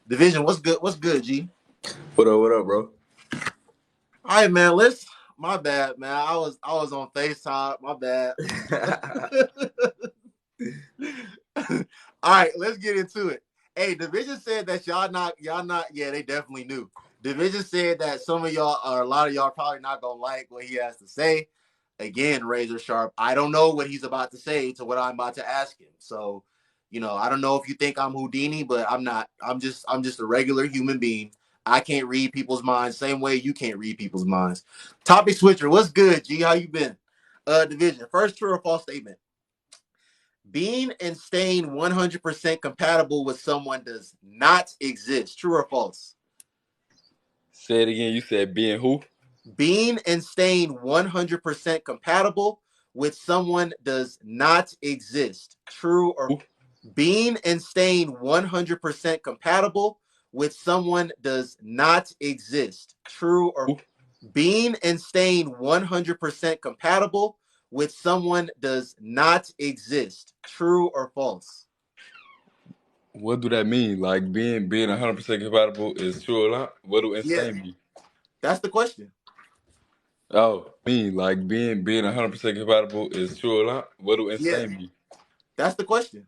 Division, what's good? What's good, G? What up, bro? All right, man. Let's. My bad, man. I was on FaceTime. My bad. All right, let's get into it. Hey, Division said that y'all not. Yeah, they definitely knew. Division said that some of y'all or a lot of y'all probably not gonna like what he has to say. Again, razor sharp. I don't know what he's about to say to what I'm about to ask him. So, I don't know if you think I'm Houdini, but I'm not. I'm just a regular human being. I can't read people's minds same way you can't read people's minds. Topic switcher, what's good, G? How you been? Division. First true or false statement. Being and staying 100% compatible with someone does not exist. True or false? Say it again. You said being who? Being and staying 100% compatible with someone does not exist. True or Who? being and staying 100% compatible with someone does not exist. True or Who? being and staying 100% compatible with someone does not exist. True or false? What do that mean? Like being 100% compatible is true or not? What do Yeah, insane mean? that's the question. Oh, mean like being 100% compatible is true or not? What do Yeah, insane mean? that's the question.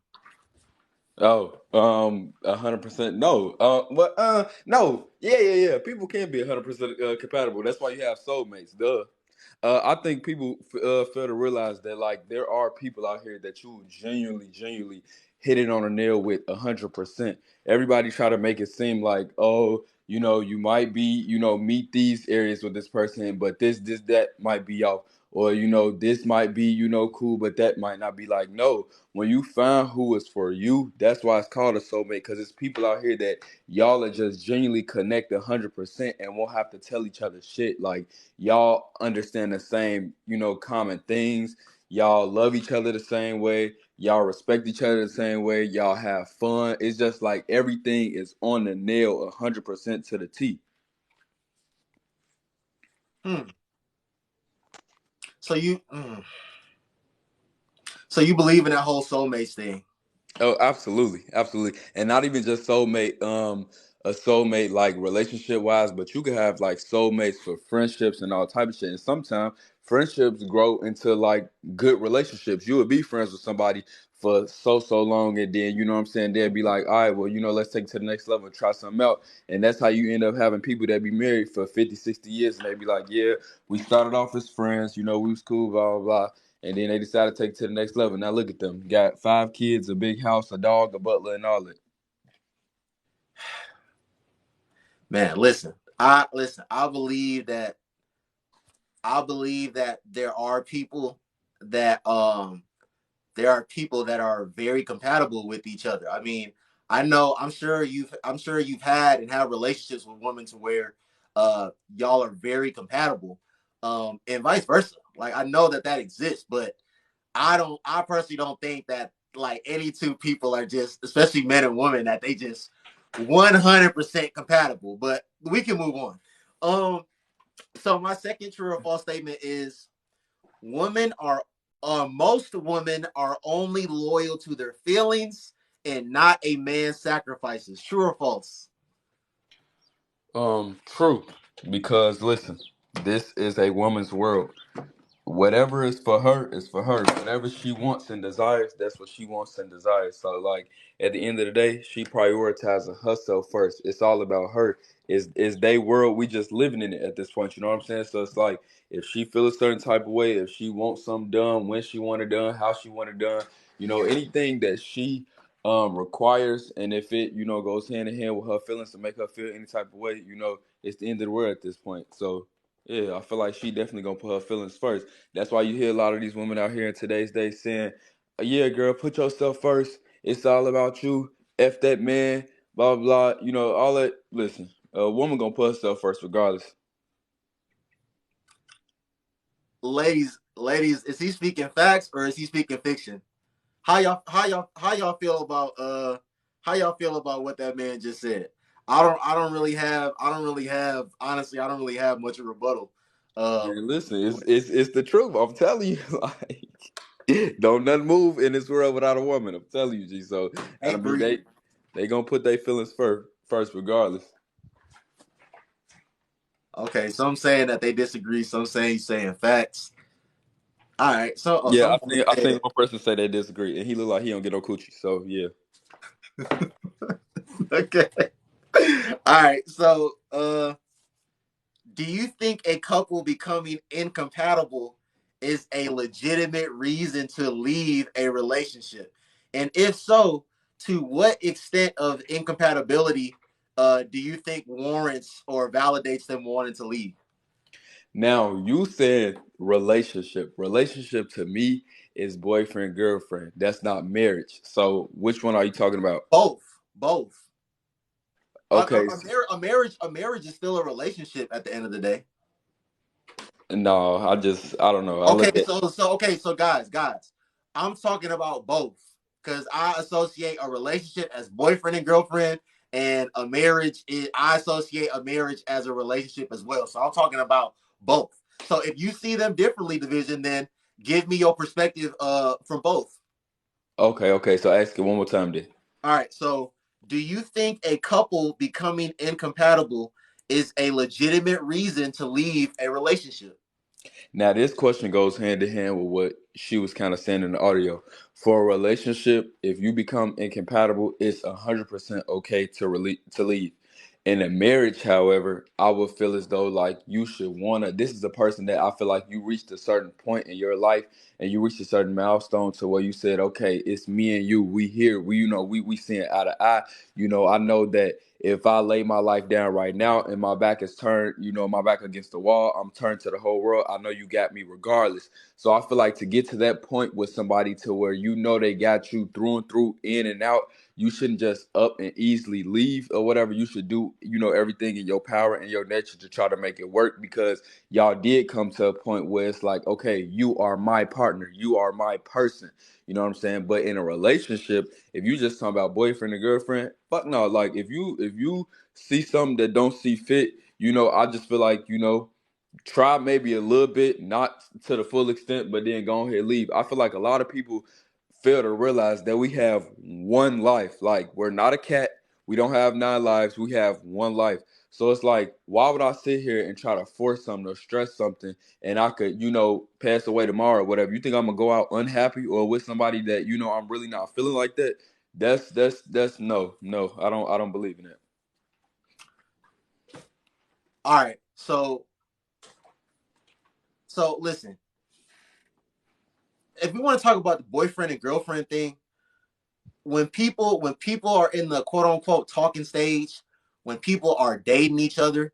Oh, 100% no. No. Yeah. People can be 100% compatible. That's why you have soulmates. Duh. I think people fail to realize that like there are people out here that you genuinely hit it on a nail with 100%. Everybody try to make it seem like, oh, you might be, meet these areas with this person, but this that might be off, or this might be, cool, but that might not be. Like, no, when you find who is for you, that's why it's called a soulmate, because it's people out here that y'all are just genuinely connect 100% and won't have to tell each other shit. Like, y'all understand the same, common things. Y'all love each other the same way. Y'all respect each other the same way. Y'all have fun. It's just like everything is on the nail 100% to the T. Hmm. So you believe in that whole soulmates thing? Oh, absolutely, and not even just soulmate, a soulmate like relationship wise, but you can have like soulmates for friendships and all type of shit. And sometimes friendships grow into like good relationships. You would be friends with somebody for so long, and then what I'm saying, they'd be like, all right, well, let's take it to the next level and try something out. And that's how you end up having people that be married for 50, 60 years, and they be like, yeah, we started off as friends, we was cool, blah blah blah, and then they decided to take it to the next level. Now look at them. Got 5 kids, a big house, a dog, a butler, and all that. Man, listen. I believe that there are people that are very compatible with each other. I mean, I'm sure you've had and have relationships with women to where y'all are very compatible. And vice versa. Like, I know that exists, but I personally don't think that like any two people are just, especially men and women, that they just 100% compatible. But we can move on. Um so my second true or false statement is women are most women are only loyal to their feelings and not a man's sacrifices. True or false? True. Because listen, this is a woman's world. Whatever is for her is for her. Whatever she wants and desires, that's what she wants and desires. So like at the end of the day, she prioritizing herself first. It's all about her. Is they world, we just living in it at this point, you know what I'm saying? So it's like if she feel a certain type of way, if she wants something done, when she want it done, how she want it done, anything that she requires, and if it, goes hand in hand with her feelings to make her feel any type of way, it's the end of the world at this point. So yeah, I feel like she definitely gonna put her feelings first. That's why you hear a lot of these women out here in today's day saying, "Yeah, girl, put yourself first. It's all about you. F that man, blah blah blah." All that. Listen, a woman gonna put herself first regardless. Ladies, is he speaking facts or is he speaking fiction? How y'all feel about what that man just said? I don't really have honestly, I don't really have much of a rebuttal. Um Man, listen, it's the truth. I'm telling you, like, don't nothing move in this world without a woman. I'm telling you, G. So, hey I mean, Bree, they gonna put their feelings first. first, regardless. Okay, some saying that they disagree. Some saying facts. All right. So Yeah, some I say think one person say they disagree, and he look like he don't get no coochie. So yeah. okay. All right. So do you think a couple becoming incompatible is a legitimate reason to leave a relationship? And if so, to what extent of incompatibility do you think warrants or validates them wanting to leave? Now you said relationship. Relationship to me is boyfriend girlfriend. That's not marriage. So which one are you talking about? Both, both. Okay, A marriage is still a relationship at the end of the day. no, I don't know. I Okay, look at so guys, I'm talking about both because I associate a relationship as boyfriend and girlfriend, and a marriage is I associate a marriage as a relationship as well. So I'm talking about both. So if you see them differently, division, then give me your perspective from both. okay. So ask it one more time then. All right. So do you think a couple becoming incompatible is a legitimate reason to leave a relationship? Now, this question goes hand in hand with what she was kind of saying in the audio. For a relationship, if you become incompatible, it's 100% okay to leave. In a marriage, however, I would feel as though like you should wanna. This is a person that I feel like you reached a certain point in your life, and you reached a certain milestone to where you said, okay, it's me and you. We here. We seeing eye to eye. I know that if I lay my life down right now and my back is turned, my back against the wall, I'm turned to the whole world. I know you got me regardless. So I feel like to get to that point with somebody to where they got you through and through, in and out, you shouldn't just up and easily leave or whatever. You should do, everything in your power and your nature to try to make it work because y'all did come to a point where it's like, okay, you are my partner. You are my person. You know what I'm saying? But in a relationship, if you just talking about boyfriend and girlfriend, fuck no. Like if you see something that don't see fit, I just feel like, try maybe a little bit, not to the full extent, but then go ahead and leave. I feel like a lot of people fail to realize that we have one life. Like we're not a cat. We don't have 9 lives. We have one life. So it's like, why would I sit here and try to force something or stress something and I could, pass away tomorrow or whatever? You think I'm gonna go out unhappy or with somebody that, I'm really not feeling like that? That's no, no. I don't believe in that. All right. So listen, if we want to talk about the boyfriend and girlfriend thing, when people are in the quote unquote talking stage, when people are dating each other,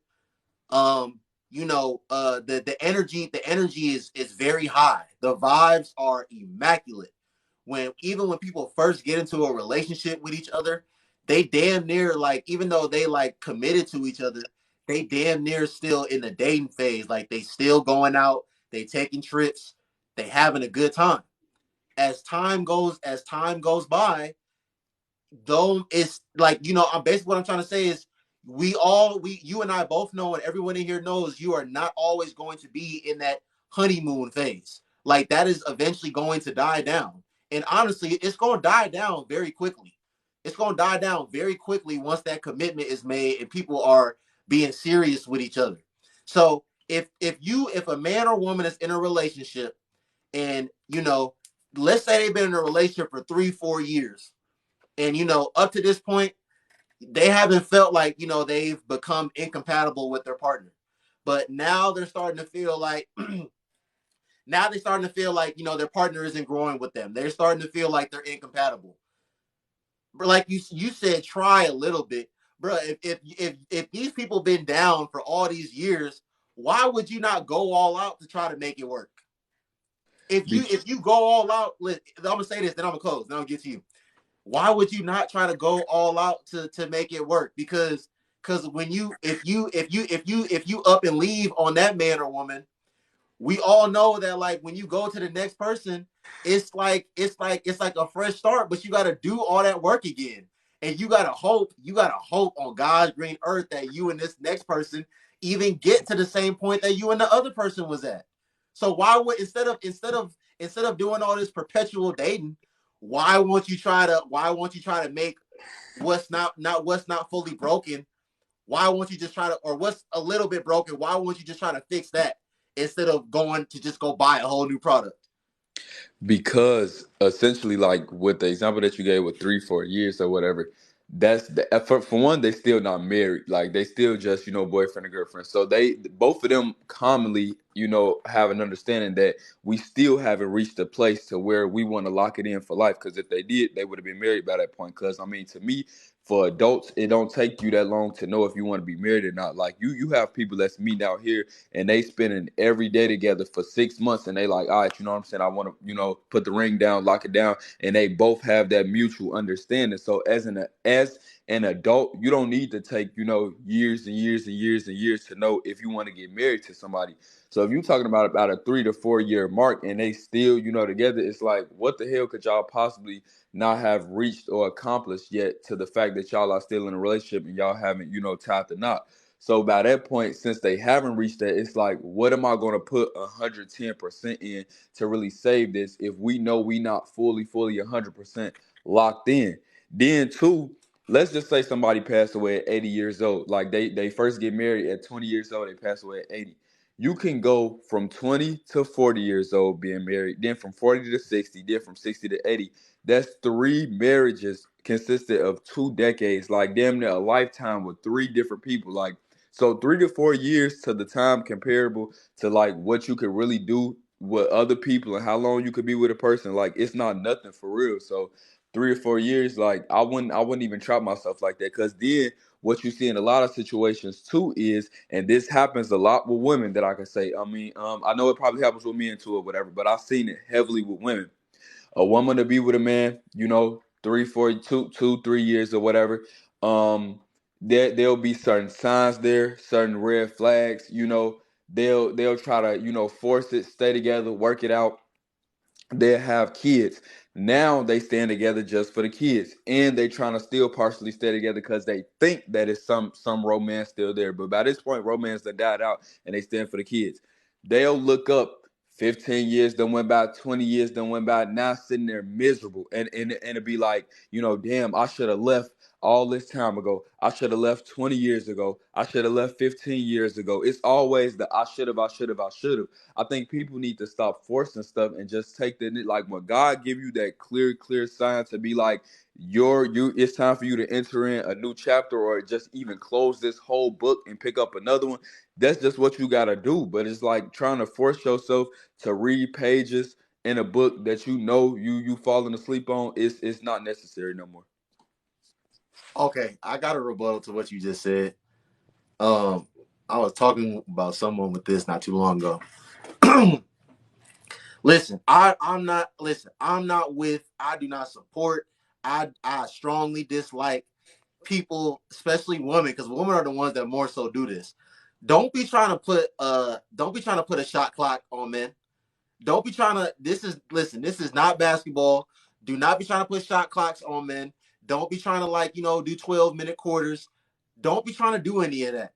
the energy is very high. The vibes are immaculate. When people first get into a relationship with each other, they damn near like, even though they like committed to each other, they damn near still in the dating phase. Like they still going out, they taking trips, they having a good time. As time goes by, though, it's like, I'm basically, what I'm trying to say is, you and I both know, and everyone in here knows, you are not always going to be in that honeymoon phase. Like that is eventually going to die down. And honestly, it's going to die down very quickly. It's going to die down very quickly once that commitment is made and people are being serious with each other. So if a man or woman is in a relationship, and let's say they've been in a relationship for 3-4 years, and up to this point they haven't felt like they've become incompatible with their partner, but now they're starting to feel like their partner isn't growing with them. They're starting to feel like they're incompatible. But like you said, try a little bit, bro. If these people been down for all these years, why would you not go all out to try to make it work? If you go all out, I'm gonna say this, then I'm gonna close, then I'll get to you. Why would you not try to go all out to make it work? Because when you if you up and leave on that man or woman, we all know that, like, when you go to the next person, it's like a fresh start, but you got to do all that work again, and you got to hope on God's green earth that you and this next person even get to the same point that you and the other person was at. So why would, instead of doing all this perpetual dating, why won't you try to make what's not fully broken, why won't you just try to, or what's a little bit broken, why won't you just try to fix that instead of going to just go buy a whole new product? Because essentially, like with the example that you gave with 3 4 years or whatever, that's the effort. For one, they still not married, like they still just boyfriend and girlfriend. So they both of them commonly have an understanding that we still haven't reached a place to where we want to lock it in for life, because if they did, they would have been married by that point. Because I mean, to me, for adults, it don't take you that long to know if you want to be married or not. Like you have people that's meeting out here and they spending every day together for 6 months, and they like, all right, you know what I'm saying, I want to put the ring down, lock it down, and they both have that mutual understanding. So as an adult, you don't need to take years and years and years and years to know if you want to get married to somebody. So if you're talking about a 3 to 4 year mark and they still together, it's like, what the hell could y'all possibly not have reached or accomplished yet, to the fact that y'all are still in a relationship and y'all haven't tied the knot? So by that point, since they haven't reached that, it's like, what am I going to put 110% in to really save this if we know we not fully 100% locked in? Then two, let's just say somebody passed away at 80 years old. Like they first get married at 20 years old, they pass away at 80. You can go from 20 to 40 years old being married, then from 40 to 60, then from 60 to 80. That's 3 marriages consisted of 2 decades, like damn near a lifetime with 3 different people. Like, so 3 to 4 years to the time comparable to like what you could really do with other people and how long you could be with a person. Like, it's not nothing for real. So 3 or 4 years, like I wouldn't even try myself like that. Cause then what you see in a lot of situations too is, and this happens a lot with women that I can say. I mean, I know it probably happens with men too or whatever, but I've seen it heavily with women. A woman to be with a man, 3 4 2 2 3 years or whatever. Um, there'll be certain signs there, certain red flags. They'll try to force it, stay together, work it out. They have kids. Now they stand together just for the kids, and they trying to still partially stay together because they think that it's some romance still there. But by this point, romance done died out, and they stand for the kids. They'll look up. 15 years done went by, 20 years done went by, now sitting there miserable. And it'd be like, damn, I should have left all this time ago. I should have left 20 years ago. I should have left 15 years ago. It's always the I should have, I should have, I should have. I think people need to stop forcing stuff and just take the, like, when God give you that clear sign to be like, it's time for you to enter in a new chapter, or just even close this whole book and pick up another one. That's just what you gotta do. But it's like trying to force yourself to read pages in a book that you falling asleep on. It's not necessary no more. Okay, I got a rebuttal to what you just said. Um, I was talking about someone with this not too long ago. Listen, I'm not with. I do not support. I strongly dislike people, especially women, because women are the ones that more so do this. Don't be trying to put a shot clock on men. Don't be trying to. This is not basketball. Do not be trying to put shot clocks on men. Don't be trying to do 12-minute quarters. Don't be trying to do any of that.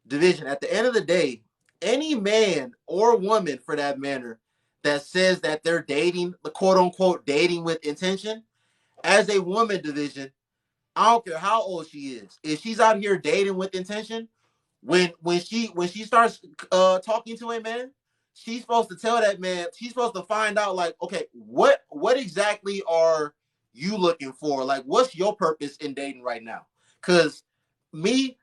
Division. At the end of the day, any man or woman for that matter that says that they're dating, the quote unquote dating with intention, as a woman, division, I don't care how old she is. If she's out here dating with intention, when she starts talking to a man, she's supposed to tell that man. She's supposed to find out, like, okay, what exactly are you looking for? Like, what's your purpose in dating right now? Because me,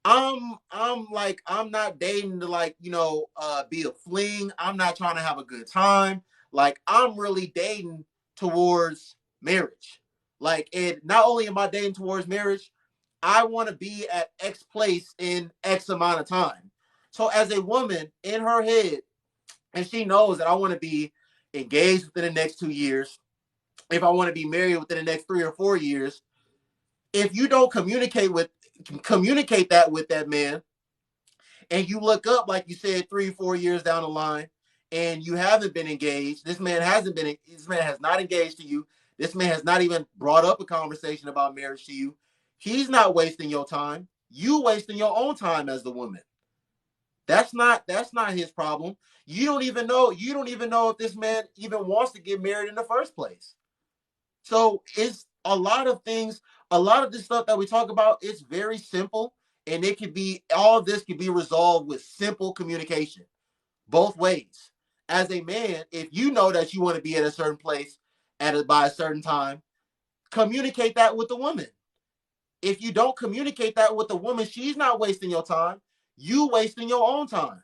I'm not dating to be a fling. I'm not trying to have a good time. Like, I'm really dating towards marriage. Like, and not only am I dating towards marriage, I want to be at X place in X amount of time. So as a woman in her head, and she knows that I want to be engaged within the next 2 years, if I want to be married within the next 3 or 4 years, if you don't communicate that with that man, and you look up, like you said, 3 or 4 years down the line, and you haven't been engaged, this man has not engaged to you, this man has not even brought up a conversation about marriage to you, he's not wasting your time, you wasting your own time as the woman. That's not his problem. You don't even know if this man even wants to get married in the first place. So it's a lot of things. a lot of this stuff that we talk about, it's very simple, and it could be all of this can be resolved with simple communication, both ways. As a man, if you know that you want to be at a certain place by a certain time, communicate that with the woman. If you don't communicate that with the woman, she's not wasting your time. You wasting your own time.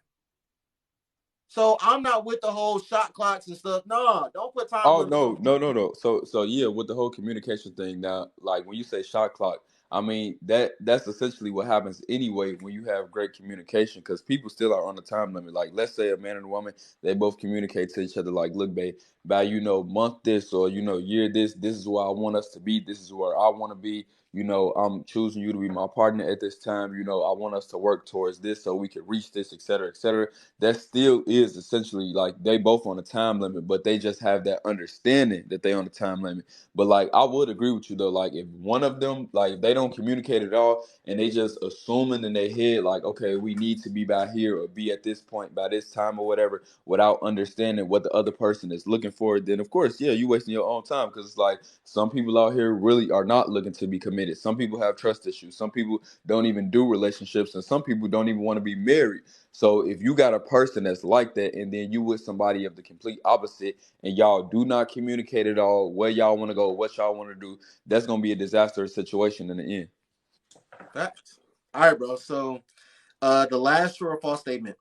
So I'm not with the whole shot clocks and stuff. No, don't put time Oh limits on. no. So yeah, with the whole communication thing now, like when you say shot clock, I mean that's essentially what happens anyway when you have great communication because people still are on the time limit. Like let's say a man and a woman, they both communicate to each other like, look, babe, by month this or year this, this is where I want us to be, this is where I want to be. I'm choosing you to be my partner at this time. I want us to work towards this so we can reach this, et cetera, et cetera. That still is essentially like they both on a time limit, but they just have that understanding that they on the time limit. But like I would agree with you though, like if one of them like they don't communicate at all and they just assuming in their head like, okay, we need to be by here or be at this point by this time or whatever, without understanding what the other person is looking for, then of course, yeah, you wasting your own time because it's like some people out here really are not looking to be committed. Some people have trust issues. Some people don't even do relationships, and some people don't even want to be married. So if you got a person that's like that, and then you with somebody of the complete opposite, and y'all do not communicate at all where y'all want to go, what y'all want to do, that's gonna be a disastrous situation in the end. Facts. All right, bro. So the last true or false statement.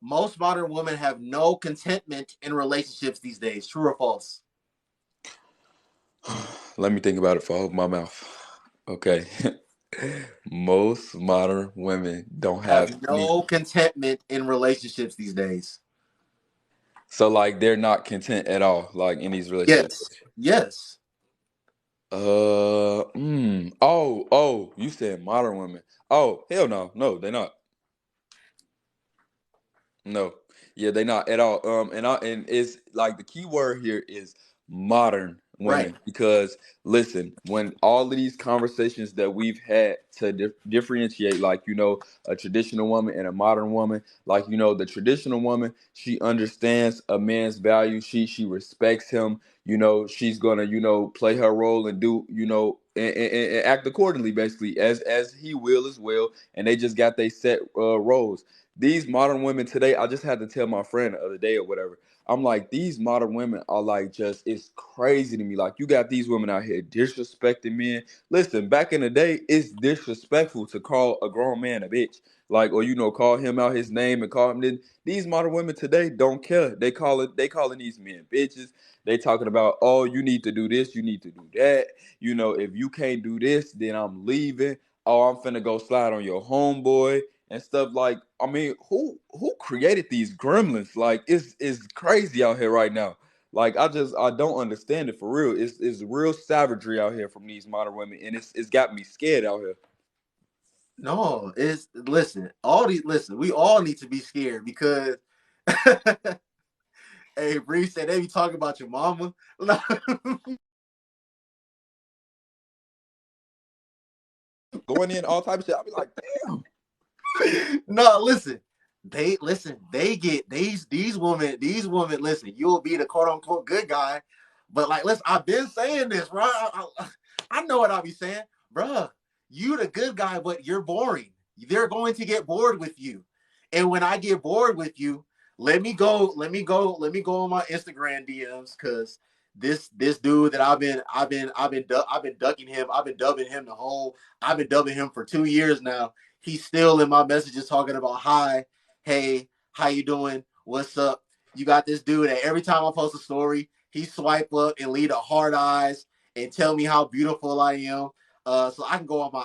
Most modern women have no contentment in relationships these days. True or false? Let me think about it before I open my mouth. Okay. Most modern women don't have Have any. no contentment in relationships these days. So like they're not content at all, like in these Yes. relationships. Yes. Oh, you said modern women. Oh, hell no. No, they're not. No, yeah, they not at all. And it's like the key word here is modern Right. women because listen, when all of these conversations that we've had to differentiate, like a traditional woman and a modern woman, like the traditional woman, she understands a man's value. She respects him. She's gonna play her role and do and act accordingly, basically as he will as well. And they just got they set roles. These modern women today, I just had to tell my friend the other day or whatever. I'm like, these modern women are like just it's crazy to me. Like you got these women out here disrespecting men. Listen, back in the day, it's disrespectful to call a grown man a bitch. Like, or call him out his name and call him then. These modern women today don't care. They calling these men bitches. They talking about, oh, you need to do this, you need to do that. If you can't do this, then I'm leaving. Oh, I'm finna go slide on your homeboy and stuff. Like, I mean, who created these gremlins? Like it's crazy out here right now. Like I don't understand it for real. It's real savagery out here from these modern women, and it's got me scared out here. No, it's listen, we all need to be scared because hey, Bree said they be talking about your mama. Going in all type of shit. I be like, damn. No, they get these women, listen, you'll be the quote unquote good guy. But like listen, I've been saying this, bro. I know what I'll be saying. Bruh, you the good guy, but you're boring. They're going to get bored with you. And when I get bored with you, let me go on my Instagram DMs because this dude that I've been ducking him. I've been dubbing him for 2 years now. He's still in my messages talking about hi, hey, how you doing? What's up? You got this dude that every time I post a story, he swipe up and leave the hard eyes and tell me how beautiful I am. So I can go on my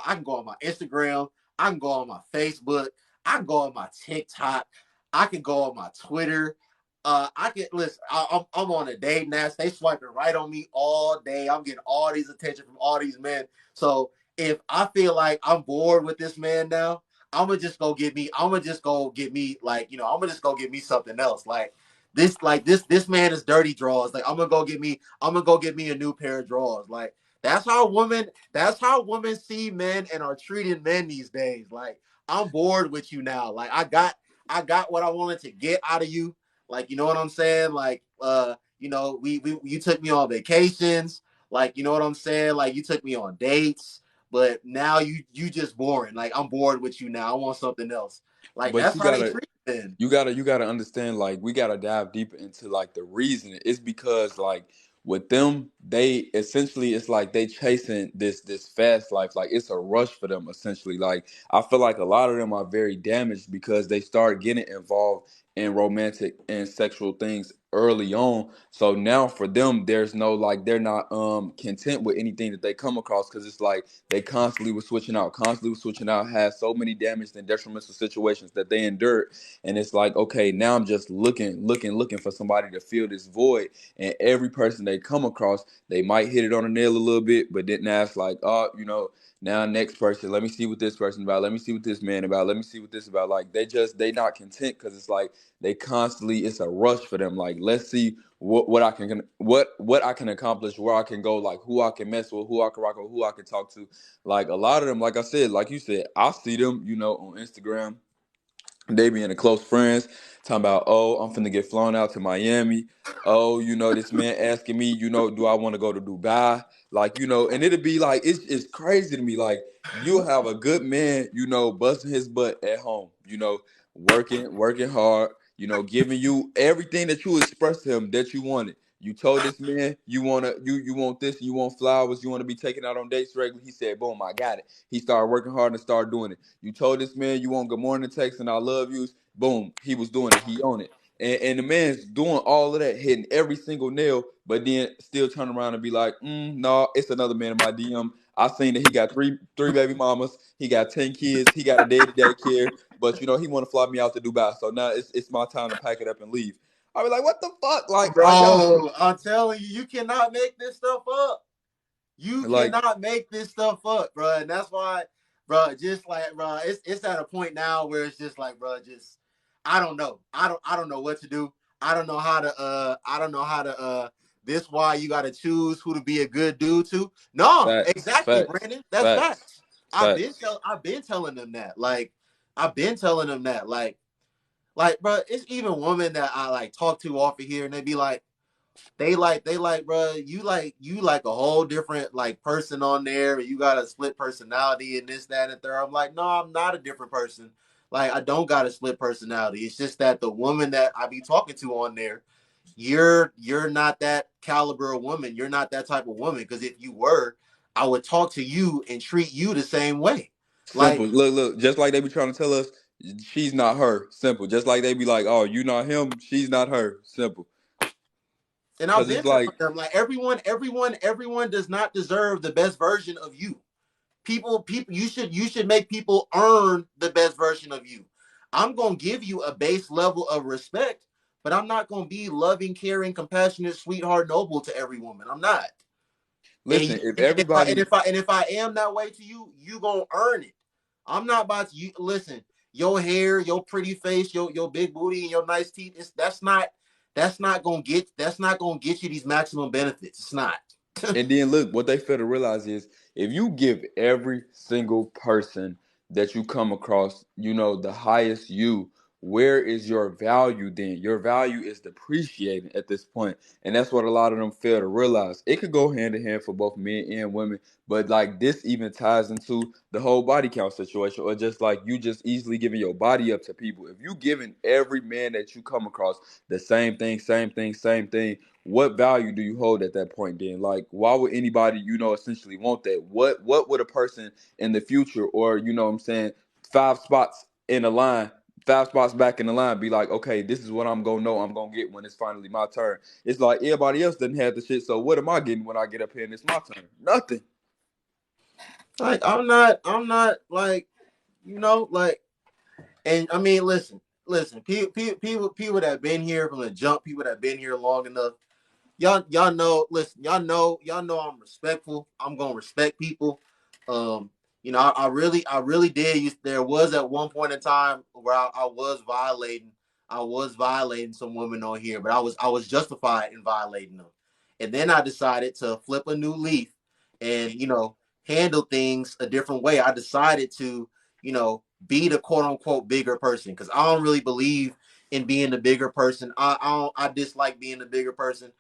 Instagram, I can go on my Facebook, I can go on my TikTok, I can go on my Twitter. I can listen. I'm on a date now. They swiping right on me all day. I'm getting all these attention from all these men. So if I feel like I'm bored with this man now, I'm gonna just go get me. I'm gonna just go get me I'm gonna just go get me something else. This man is dirty draws. Like I'm gonna go get me a new pair of drawers. Like that's how women see men and are treating men these days. Like I'm bored with you now. Like I got what I wanted to get out of you. Like you know what I'm saying? Like we you took me on vacations. Like, you know what I'm saying? Like, you took me on dates, but now you just boring. Like, I'm bored with you now. I want something else. Like, But that's you how they gotta treat men. you gotta understand, like, we gotta dive deeper into like the reason. It's because like with them, they essentially, it's like they chasing this fast life. Like it's a rush for them essentially. Like I feel like a lot of them are very damaged because they start getting involved in romantic and sexual things early on. So now for them, there's no, like, they're not content with anything that they come across, because it's like they constantly was switching out, had so many damaged and detrimental situations that they endured. And it's like, okay, now I'm just looking for somebody to fill this void. And every person they come across, they might hit it on the nail a little bit, but then now it's like, oh, now next person, let me see what this person about, let me see what this man about, let me see what this about. Like they not content, because it's like they constantly, it's a rush for them. Like, let's see what I can, what I can accomplish, where I can go, like who I can mess with, who I can rock with, who I can talk to. Like a lot of them, like I said, like you said, I see them, on Instagram. They being the close friends, talking about, oh, I'm finna get flown out to Miami. Oh, this man asking me, do I want to go to Dubai? Like, and it'll be like, it's crazy to me. Like, you'll have a good man, busting his butt at home, working hard, giving you everything that you expressed to him that you wanted. You told this man you want this, you want flowers, you want to be taken out on dates regularly. He said, boom, I got it. He started working hard and started doing it. You told this man you want good morning text and I love yous. Boom, he was doing it. He owned it. And the man's doing all of that, hitting every single nail, but then still turn around and be like, no, it's another man in my DM. I seen that he got three baby mamas, he got 10 kids, he got a day to day care, but he want to fly me out to Dubai. So now it's my time to pack it up and leave. I be like, what the fuck? Like, are y'all Bro, I'm telling you, you cannot make this stuff up. You like cannot make this stuff up, bro. And that's why, bro, just like, bro, it's at a point now where it's just like, bro, just I don't know. I don't know what to do. I don't know how to this why you gotta choose who to be a good dude to. No, facts, exactly, facts, Brandon. That's facts, facts. facts. I've been telling them that. Like, I've been telling them that. Like, bro, it's even women that I like talk to off of here, and they be like, bro, you like a whole different like person on there. You got a split personality and this, that, and third. I'm like, no, I'm not a different person. Like, I don't got a split personality. It's just that the woman that I be talking to on there, you're not that caliber of woman. You're not that type of woman. Because if you were, I would talk to you and treat you the same way. Simple. Like, Look. Just like they be trying to tell us, she's not her. Simple. Just like they be like, oh, you not him. She's not her. Simple. and I've Cause been it's telling like, them, like, everyone does not deserve the best version of you. People you should make people earn the best version of you. I'm gonna give you a base level of respect, but I'm not gonna be loving, caring, compassionate, sweetheart, noble to every woman. I'm not. And listen, if and if I and everybody, if I and if I am that way to you, you gonna earn it. I'm not about to you listen. Your hair, your pretty face, your big booty, and your nice teeth. That's not gonna get you these maximum benefits. It's not. and then look, what they fail to realize is, if you give every single person that you come across, the highest you, where is your value then? Your value is depreciating at this point. And that's what a lot of them fail to realize. It could go hand in hand for both men and women, but like this even ties into the whole body count situation, or just like you just easily giving your body up to people. If you giving every man that you come across the same thing, same thing, what value do you hold at that point then? Like, why would anybody, essentially want that? What would a person in the future, or what I'm saying, five spots in a line, five spots back in the line, be like, okay, this is what I'm gonna know I'm gonna get when it's finally my turn. It's like everybody else doesn't have the shit, so what am I getting when I get up here and it's my turn? Nothing. Like, I'm not like, like, and I mean, listen, people that have been here from the jump, people that have been here long enough, y'all know, listen, y'all know I'm respectful. I'm gonna respect people. Um, I really did. There was at one point in time where I was violating some women on here, but I was justified in violating them. And then I decided to flip a new leaf and handle things a different way. I decided to be the quote unquote bigger person because I don't really believe in being the bigger person. I dislike being the bigger person.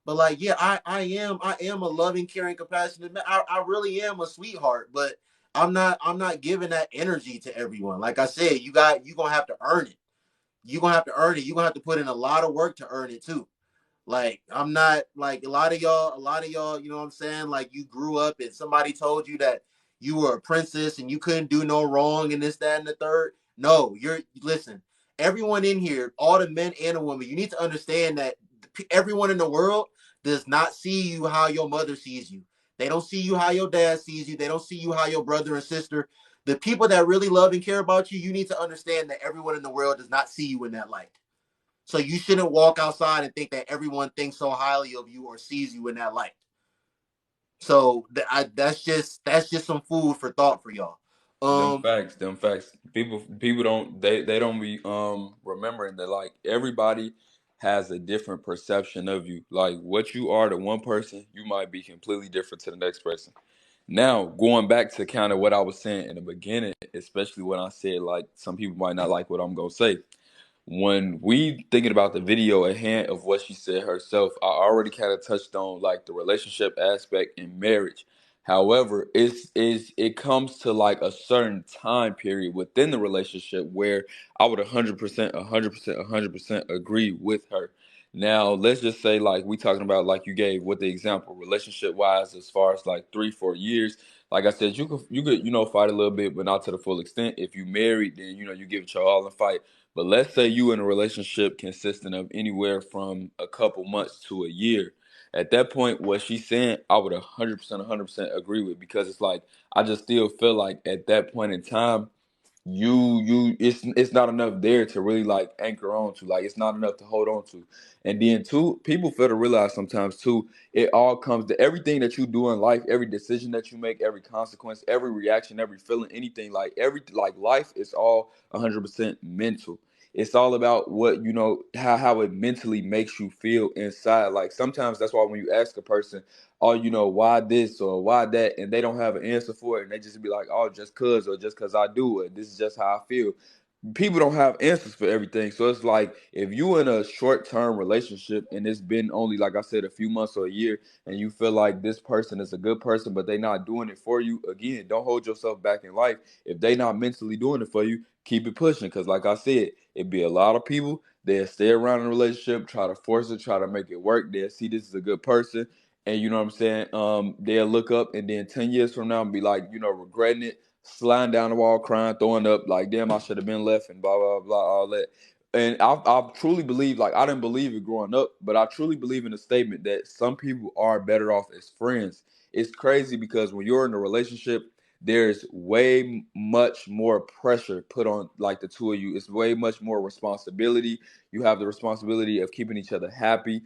But like, yeah, I am a loving, caring, compassionate man. I really am a sweetheart, but I'm not giving that energy to everyone. Like I said, you gonna have to earn it. You're gonna have to earn it. You're gonna have to put in a lot of work to earn it too. Like I'm not like a lot of y'all, you know what I'm saying? Like you grew up and somebody told you that you were a princess and you couldn't do no wrong and this, that, and the third. No, you're listen, everyone in here, all the men and the women, you need to understand that everyone in the world does not see you how your mother sees you. They don't see you how your dad sees you. They don't see you how your brother and sister. The people that really love and care about you, you need to understand that everyone in the world does not see you in that light. So you shouldn't walk outside and think that everyone thinks so highly of you or sees you in that light. So that's just some food for thought for y'all. Them Um, facts, them facts. People don't they don't be remembering that like everybody has a different perception of you. Like what you are to one person, you might be completely different to the next person. Now, going back to kind of what I was saying in the beginning, especially when I said like some people might not like what I'm gonna say. When we thinking about the video at hand of what she said herself, I already kind of touched on like the relationship aspect in marriage. However, it comes to like a certain time period within the relationship where I would 100%, 100%, 100% agree with her. Now, let's just say like we talking about like you gave with the example relationship wise as far as like 3 4 years. Like I said, you could fight a little bit, but not to the full extent. If you married, then you give it your all and fight. But let's say you in a relationship consisting of anywhere from a couple months to a year. At that point, what she's saying, I would 100%, 100% agree with because it's like I just still feel like at that point in time, it's not enough there to really like anchor on to, like it's not enough to hold on to. And then two, people fail to realize sometimes too, it all comes to everything that you do in life, every decision that you make, every consequence, every reaction, every feeling, anything, like every like life is all 100% mental. It's all about what how it mentally makes you feel inside. Like sometimes that's why when you ask a person, oh, why this or why that, and they don't have an answer for it, and they just be like, oh, just cause or just cause I do it. This is just how I feel. People don't have answers for everything. So it's like if you in a short term relationship and it's been only like I said a few months or a year, and you feel like this person is a good person, but they not doing it for you. Again, don't hold yourself back in life. If they not mentally doing it for you, keep it pushing. Cause like I said, it'd be a lot of people that stay around in a relationship, try to force it, try to make it work. They'll see this is a good person, and you know what I'm saying. They'll look up, and then 10 years from now, and be like, regretting it, sliding down the wall, crying, throwing up, like, damn, I should have been left, and blah blah blah, all that. And I truly believe, like, I didn't believe it growing up, but I truly believe in the statement that some people are better off as friends. It's crazy because when you're in a relationship, there's way much more pressure put on like the two of you. It's way much more responsibility. You have the responsibility of keeping each other happy,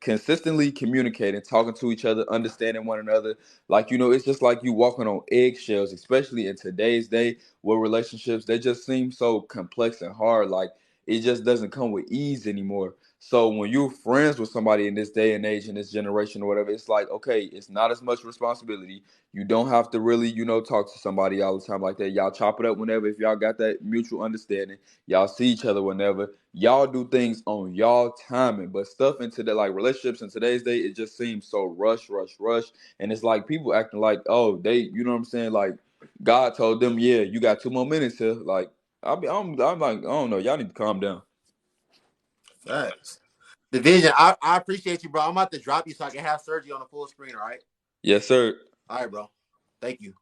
consistently communicating, talking to each other, understanding one another. Like, it's just like you walking on eggshells, especially in today's day where relationships, they just seem so complex and hard. Like, it just doesn't come with ease anymore. So when you're friends with somebody in this day and age, in this generation or whatever, it's like, okay, it's not as much responsibility. You don't have to really, talk to somebody all the time like that. Y'all chop it up whenever if y'all got that mutual understanding. Y'all see each other whenever. Y'all do things on y'all timing. But stuff into the like relationships in today's day, it just seems so rush, rush, rush. And it's like people acting like, oh, they, you know what I'm saying? Like God told them, yeah, you got 2 more minutes here. Like I'm like, I don't know, y'all need to calm down. facts. Division, I appreciate you, bro. I'm about to drop you so I can have surgery on the full screen. All right. Yes, sir. All right, bro. Thank you.